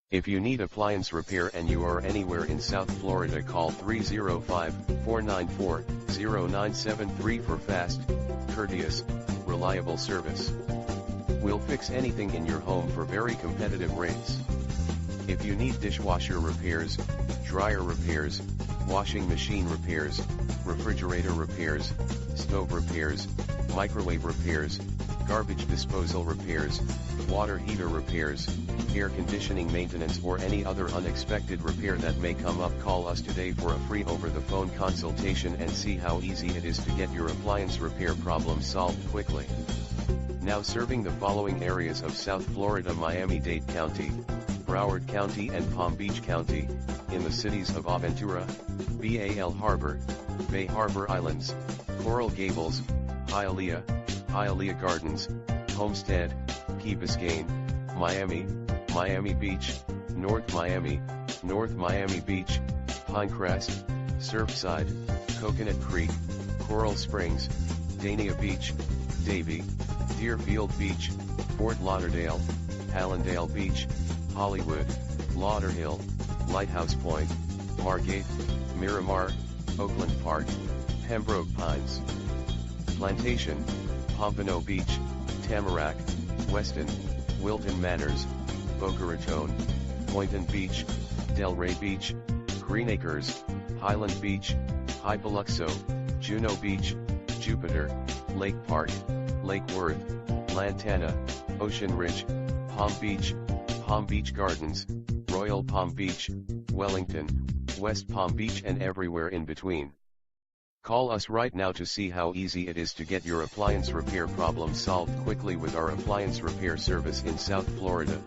If you need appliance repair and you are anywhere in South Florida, call 305-494-0973 for fast, courteous, reliable service. We'll fix anything in your home for very competitive rates. If you need dishwasher repairs, dryer repairs, washing machine repairs, refrigerator repairs, stove repairs, microwave repairs, garbage disposal repairs, water heater repairs, air conditioning maintenance, or any other unexpected repair that may come up, call us today for a free over-the-phone consultation and see how easy it is to get your appliance repair problem solved quickly. Now serving the following areas of South Florida: Miami-Dade County, Broward County and Palm Beach County, in the cities of Aventura, Bal Harbour, Bay Harbor Islands, Coral Gables, Hialeah Gardens, Homestead, Key Biscayne, Miami, Miami Beach, North Miami Beach, Pinecrest, Surfside, Coconut Creek, Coral Springs, Dania Beach, Davie, Deerfield Beach, Fort Lauderdale, Hallandale Beach, Hollywood, Lauderhill, Lighthouse Point, Margate, Miramar, Oakland Park, Pembroke Pines, Plantation, Pompano Beach, Tamarack, Weston, Wilton Manors, Boca Raton, Boynton Beach, Delray Beach, Green Acres, Highland Beach, High Biloxo, Juno Beach, Jupiter, Lake Park, Lake Worth, Lantana, Ocean Ridge, Palm Beach Gardens, Royal Palm Beach, Wellington, West Palm Beach, and everywhere in between. Call us right now to see how easy it is to get your appliance repair problem solved quickly with our appliance repair service in South Florida.